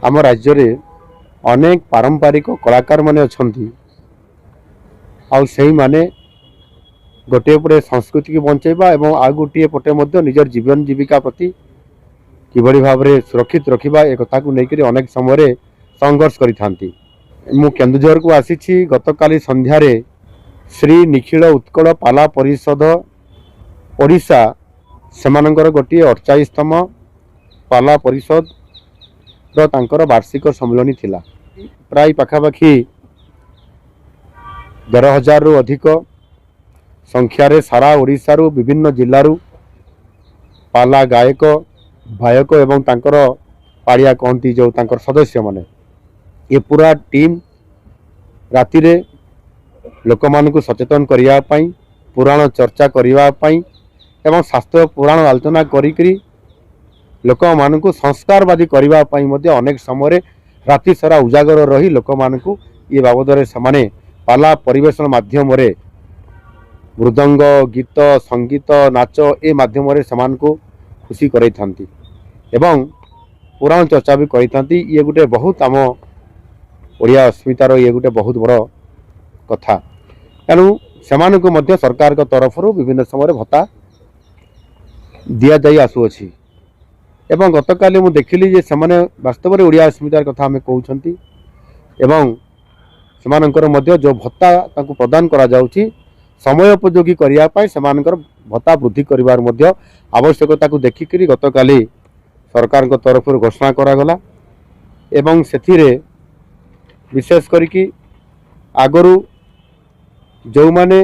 आम राज्य रे अनेक पारंपरिक कलाकार माने अछंती आउ सेही माने गोटे पटे संस्कृति की बंचेबा एवं आ गोटे पटे मध्य निजर जीवन जीविका प्रति किभली भाव में सुरक्षित रखिबा एक कथा को लेकर अनेक समय संघर्ष करिथांती। मु केन्दुझर को आसी गतकाली संध्यारे श्री निखिल उत्कल पाला परिषद ओडिशा सेमानंकर गोटे 48तम पाला परिषद तांकर वार्षिक सम्मेलन थिला। प्राय पाखापाखि 12,000 रु अधिक संख्यार सारा ओडिशा रु विभिन्न जिल्लारू पाला गायक गायक एवं तांकर पाड़िया कहती जो तांकर सदस्य माने ये पूरा टीम राति रे लोक मानकु सचेतन करिया पई पुराण चर्चा करिया पई एवं शास्त्र पुराण आलोचना करी लोक मानकु संस्कारवादी करिया पई मध्ये अनेक समय राति सारा उजागर रही लोक मानकु ये बाबद रे समाने पाला परिवेशन माध्यम रे मृदंग गीत संगीत नाच ए माध्यम रे समान को खुशी करई थांती एवं पुराण चर्चा भी करी थांती। ये गुटे बहुत आम ओडिया अस्मितार ये गुटे बहुत बड़ कथा। तेणु सेमानकु मध्य सरकार का तरफ विभिन्न समय भत्ता दिया जाई आसुअछि एवं गतकाली मु देखिली जे सेमाने वास्तव में ओडिया अस्मितार कथा आमे कहउछंती एवं सेमानकर मध्य जो भत्ता ताकु प्रदान करा जाउछि समय उपयोगी करिया पाई सेमानकर भत्ता वृद्धि करिवार मध्य आवश्यकता को देखिकरी गतकाली सरकार को तरफ घोषणा करागला एवं सेथिरे विशेष करिकी आगरू जो माने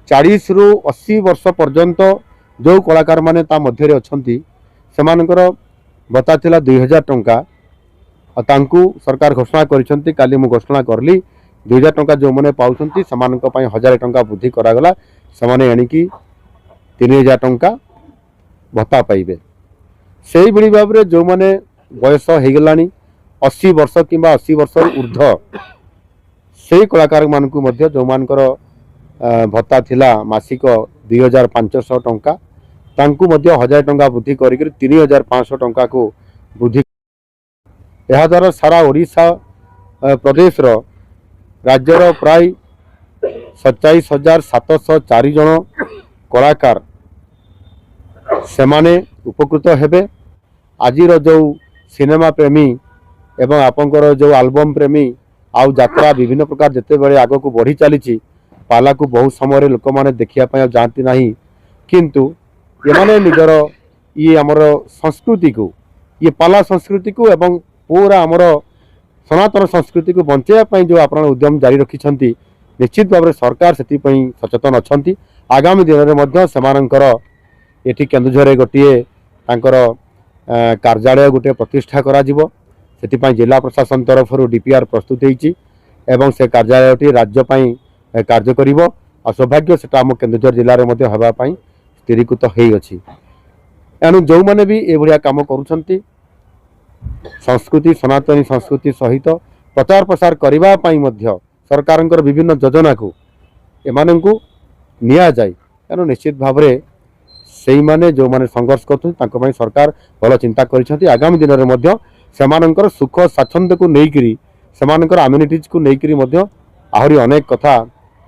40 रु 80 वर्ष पर्यंत जो कलाकार माने ता मध्य अछंती सेमानकर भत्ता थिला 2000 टंका और तांकु सरकार घोषणा करिसंती। काली मु घोषणा करली 2000 टंका जो माने पाउछंती सेमानक पई 1000 टंका वृद्धि करागला सेमाने एणिकी 3000 टंका भत्ता पाइबे। सेही बड़ी भाव में जो माने बयस हो गलानी 80 वर्ष किंबा 80 वर्ष ऊर्ध्व से कलाकार मानकु मध्य जो मानकर भत्ता थिला मासिक 2500 टंका तांकु मध्य 1000 टंका वृद्धि करिक 3500 टंका को वृद्धि यह द्वारा सारा ओडिशा प्रदेश रो राज्यर प्राय 27,704 जन कलाकार सेमाने उपकृत हेबे। आजिर जो सिनेमा प्रेमी एवं आपंकर जो आल्बम प्रेमी आउ यात्रा विभिन्न प्रकार जिते बड़े आग को बढ़ी चली पाला को बहुत समय लोक मैंने देखा जाती ना किंतु ये माने निजर ये आमर संस्कृति को ये पाला संस्कृति को एवं पूरा आमर सनातन संस्कृति को बंचाई जो आप उद्यम जारी रखिंट निश्चित भाव में सरकार से सचेतन अच्छा। आगामी दिन में सेमानंकर एठी केन्दुझर गोटे कार्यालय गोटे प्रतिष्ठा करा जिवो सेतिपई जिला प्रशासन तरफ डीपीआर प्रस्तुत होईची एवं से कार्यालयटी राज्य पई कार्य करिवो आ सौभाग्य सेटा आम केन्दुझर जिले में मध्य हेबा पई स्थिरीकृत होई अछि। एणु जो माने भी ए भलिया काम करूछंती संस्कृति सनातनी संस्कृति सहित प्रचार प्रसार करिबा पई मध्य सरकारंकर विभिन्न योजना को एमानंकु निया जाय। एणु निश्चित भाव में सेही माने जो माने संघर्ष कर सरकार भल चिंता करिसेंती। आगामी दिन में सेमानंकर सुख स्वाच्छंद को लेकिरी सेमानंकर अम्युनिटीज को लेकिरी मध्य आहरी अनेक कथा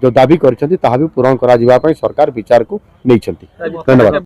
जो दाबी करिसेंती ताहा भी पूरण करा जिबा पई सरकार विचार को नैछंती। धन्यवाद।